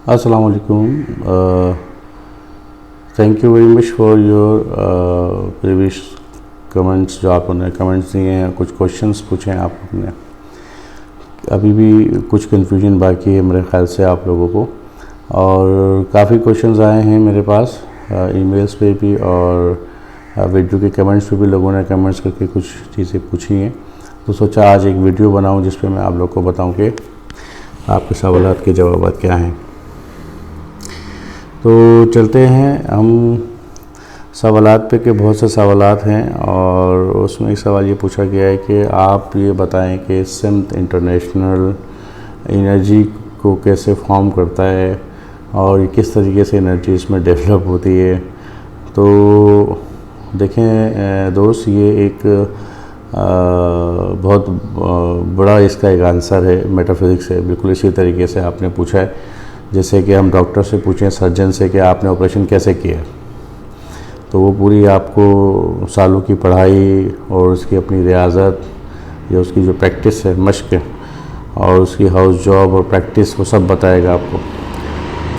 अस्सलाम वालेकुम। Thank you very much for your previous comments जो आपने कमेंट्स दिए हैं, कुछ क्वेश्चंस पूछे हैं आपने। अभी भी कुछ कन्फ्यूजन बाकी है मेरे ख़्याल से आप लोगों को, और काफ़ी क्वेश्चंस आए हैं मेरे पास ईमेल्स पे भी और वीडियो के कमेंट्स पे भी लोगों ने कमेंट्स करके कुछ चीज़ें पूछी हैं। तो सोचा आज एक वीडियो बनाऊं जिस पे मैं आप लोग को बताऊं कि आपके सवालात के जवाब क्या हैं। तो चलते हैं हम सवालात पे, के बहुत से सवालात हैं और उसमें एक सवाल ये पूछा गया है कि आप ये बताएं कि सिम्त इंटरनेशनल एनर्जी को कैसे फॉर्म करता है और किस तरीके से एनर्जी इसमें डेवलप होती है। तो देखें दोस्त, ये एक बहुत बड़ा इसका एक आंसर है मेटाफिज़िक्स से। बिल्कुल इसी तरीके से आपने पूछा है जैसे कि हम डॉक्टर से पूछें, सर्जन से, कि आपने ऑपरेशन कैसे किया, तो वो पूरी आपको सालों की पढ़ाई और उसकी अपनी रियाजत या उसकी जो प्रैक्टिस है, मश्क, और उसकी हाउस जॉब और प्रैक्टिस, वो सब बताएगा आपको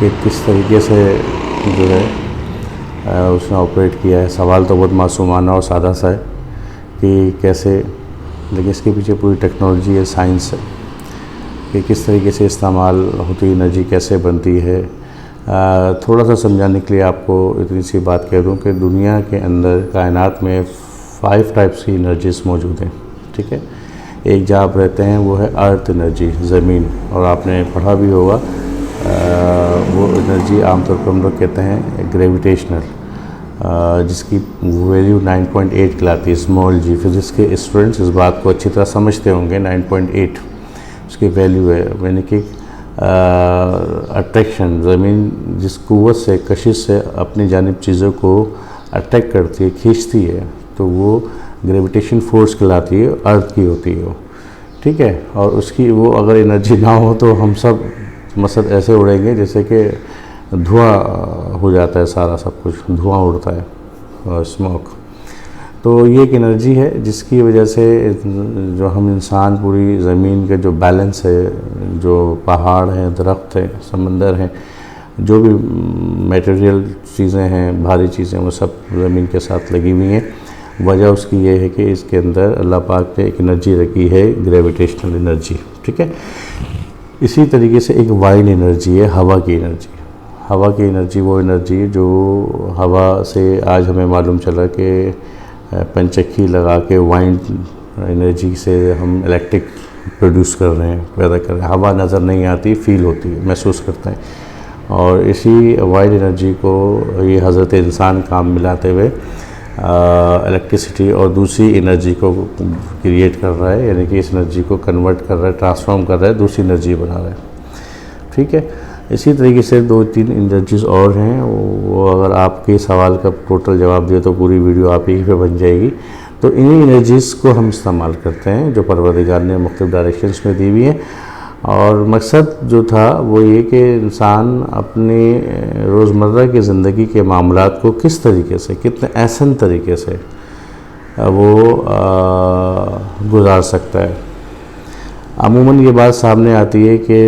कि किस तरीके से जो है उसने ऑपरेट किया है। सवाल तो बहुत मासूमाना और सादा सा है कि कैसे, लेकिन इसके पीछे पूरी टेक्नोलॉजी है, साइंस है कि किस तरीके से इस्तेमाल होती है, एनर्जी कैसे बनती है। थोड़ा सा समझाने के लिए आपको इतनी सी बात कह दूं कि दुनिया के अंदर, कायनात में 5 टाइप्स की एनर्जीज मौजूद हैं। ठीक है, एक जहाँ आप रहते हैं वो है अर्थ एनर्जी, ज़मीन, और आपने पढ़ा भी होगा वो एनर्जी आमतौर पर हम लोग कहते हैं ग्रेविटेशनल, जिसकी वैल्यू 9.8 कहलाती है, स्मॉल जी। फिजिक्स के स्टूडेंट्स इस बात को अच्छी तरह समझते होंगे। 9.8 उसकी वैल्यू है, यानी कि अट्रैक्शन, ज़मीन जिस कुव्वत से, कशिश से अपनी जानिब चीज़ों को अट्रैक्ट करती है, खींचती है, तो वो ग्रेविटेशन फोर्स कहलाती है, अर्थ की होती है वो। ठीक है, और उसकी वो अगर एनर्जी ना हो तो हम सब मसद ऐसे उड़ेंगे जैसे कि धुआं हो जाता है, सारा सब कुछ धुआं उड़ता है, स्मोक। तो ये एक एनर्जी है जिसकी वजह से जो हम इंसान, पूरी ज़मीन के जो बैलेंस है, जो पहाड़ हैं, दरख्त हैं, समंदर हैं, जो भी मटेरियल चीज़ें हैं, भारी चीज़ें, वो सब ज़मीन के साथ लगी हुई हैं। वजह उसकी ये है कि इसके अंदर अल्लाह पाक ने एक एनर्जी रखी है, ग्रेविटेशनल एनर्जी। ठीक है, इसी तरीके से एक वाइड एनर्जी है, हवा की एनर्जी। हवा की एनर्जी वो एनर्जी जो हवा से आज हमें मालूम चला कि पंचक्की लगा के वाइंड एनर्जी से हम इलेक्ट्रिक प्रोड्यूस कर रहे हैं, पैदा कर रहे हैं। हवा नज़र नहीं आती, फील होती है, महसूस करते हैं। और इसी वाइड एनर्जी को ये हज़रत इंसान काम मिलाते हुए इलेक्ट्रिसिटी और दूसरी एनर्जी को क्रिएट कर रहा है, यानी कि इस एनर्जी को कन्वर्ट कर रहा है, ट्रांसफॉर्म कर रहा है, दूसरी एनर्जी बना रहा है। ठीक है, इसी तरीके से 2-3 एनर्जीज़ और हैं। वो अगर आपके सवाल का टोटल जवाब दिए तो पूरी वीडियो आप ही पे बन जाएगी। तो इन्हीं एनर्जीज़ को हम इस्तेमाल करते हैं जो परवरदिगार ने मुख्तलिफ डायरेक्शंस में दी हुई हैं। और मकसद जो था वो ये कि इंसान अपने रोज़मर्रा की ज़िंदगी के मामलात को किस तरीके से, कितने आसान तरीके से वो गुजार सकता है। अमूमन ये बात सामने आती है कि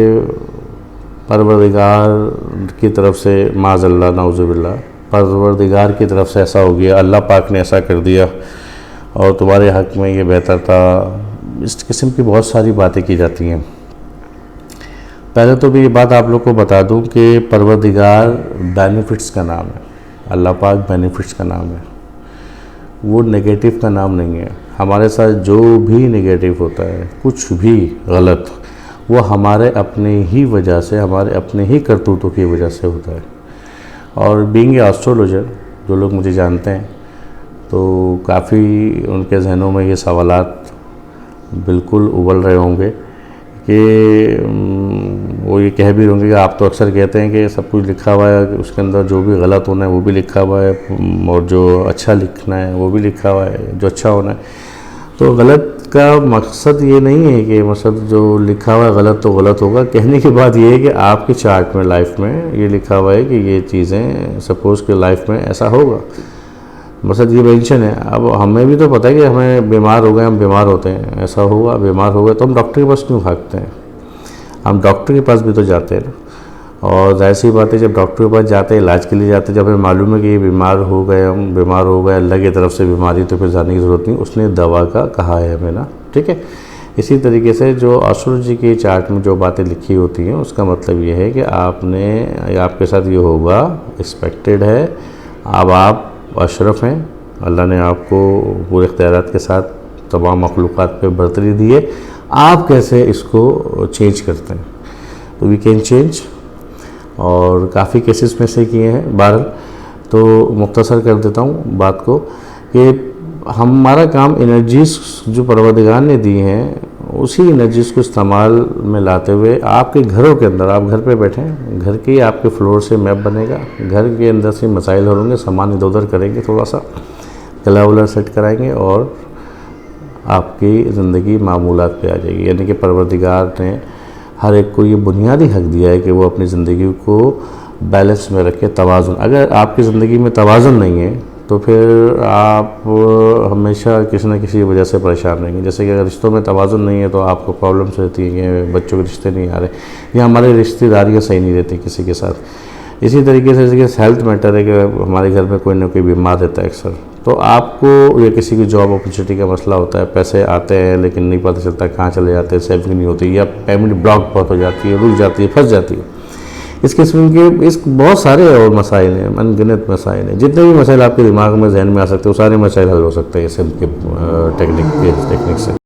परवरदिगार की तरफ से, माज़अल्लाह नाउज़ुबिल्लाह, परवरदिगार की तरफ से ऐसा हो गया, अल्लाह पाक ने ऐसा कर दिया और तुम्हारे हक़ में ये बेहतर था। इस किस्म की बहुत सारी बातें की जाती हैं। पहले तो मैं ये बात आप लोग को बता दूं कि परवरदिगार बेनिफिट्स का नाम है, अल्लाह पाक बेनिफिट्स का नाम है, वो नेगेटिव का नाम नहीं है। हमारे साथ जो भी नेगेटिव होता है, कुछ भी गलत, वो हमारे अपने ही वजह से, हमारे अपने ही करतूतों की वजह से होता है। और बीइंग ए एस्ट्रोलॉजर, जो लोग मुझे जानते हैं, तो काफ़ी उनके जहनों में ये सवालात बिल्कुल उबल रहे होंगे कि वो ये कह भी होंगे कि आप तो अक्सर कहते हैं कि सब कुछ लिखा हुआ है, उसके अंदर जो भी गलत होना है वो भी लिखा हुआ है, और जो अच्छा लिखना है वो भी लिखा हुआ है, जो अच्छा होना है। तो गलत का मकसद ये नहीं है कि मतलब जो लिखा हुआ है गलत तो गलत होगा। कहने की बात ये है कि आपके चार्ट में, लाइफ में ये लिखा हुआ है कि ये चीज़ें सपोज़ कि लाइफ में ऐसा होगा, मकसद ये मेंशन है। अब हमें भी तो पता है कि हमें बीमार हो गए, हम बीमार होते हैं, ऐसा हुआ, बीमार हो गए, तो हम डॉक्टर के पास क्यों भागते हैं? हम डॉक्टर के पास भी तो जाते हैं ना। और जाहिर सी बात है जब डॉक्टर के पास जाते हैं, इलाज के लिए जाते हैं, जब हमें मालूम है कि ये बीमार हो गए, हम बीमार हो गए, अल्लाह की तरफ से बीमारी, तो फिर जाने की ज़रूरत नहीं, उसने दवा का कहा है हमें ना, ठीक है। इसी तरीके से जो एस्ट्रोलॉजी के चार्ट में जो बातें लिखी होती हैं उसका मतलब ये है कि आपके साथ ये होगा, एक्सपेक्टेड है, अब आप अशरफ हैं, अल्लाह ने आपको पूरे इख्तियारात के साथ तमाम मखलूक़ात पे बरतरी दी है, आप कैसे इसको चेंज करते हैं। तो वी कैन चेंज, और काफ़ी केसेस में से किए हैं। बहरहाल तो मुख्तसर कर देता हूँ बात को कि हमारा काम एनर्जीज़ जो परवरदिगार ने दी हैं उसी एनर्जीज़ को इस्तेमाल में लाते हुए आपके घरों के अंदर, आप घर पे बैठे हैं, घर के आपके फ्लोर से मैप बनेगा, घर के अंदर से मसाइल होंगे, सामान इधर उधर करेंगे, थोड़ा सा कलर वलर सेट कराएंगे और आपकी ज़िंदगी मामूलात पे आ जाएगी। यानी कि परवरदिगार ने हर एक को ये बुनियादी हक दिया है कि वो अपनी ज़िंदगी को बैलेंस में रखे, तवाज़ुन। अगर आपकी ज़िंदगी में तवाज़ुन नहीं है तो फिर आप हमेशा किसी न किसी वजह से परेशान रहेंगे। जैसे कि अगर रिश्तों में तवाज़ुन नहीं है तो आपको प्रॉब्लम्स रहती हैं कि बच्चों के रिश्ते नहीं आ रहे, या हमारी रिश्तेदारियाँ सही नहीं रहती किसी के साथ। इसी तरीके से जैसे हेल्थ मैटर है कि हमारे घर में कोई ना कोई बीमार रहता है अक्सर, तो आपको या किसी की जॉब अपॉर्चुनिटी का मसला होता है, पैसे आते हैं लेकिन नहीं पता चलता कहाँ चले जाते हैं, सेविंग नहीं होती, या पेमेंट ब्लॉक बहुत हो जाती है, रुक जाती है, फंस जाती है। इस किस्म के बहुत सारे और मसाइल हैं, अनगिनत मसाइल हैं। जितने भी मसाइल आपके दिमाग में, जहन में आ सकते हैं, वो सारे मसाइल हल हो सकते हैं इस टेक्निक से।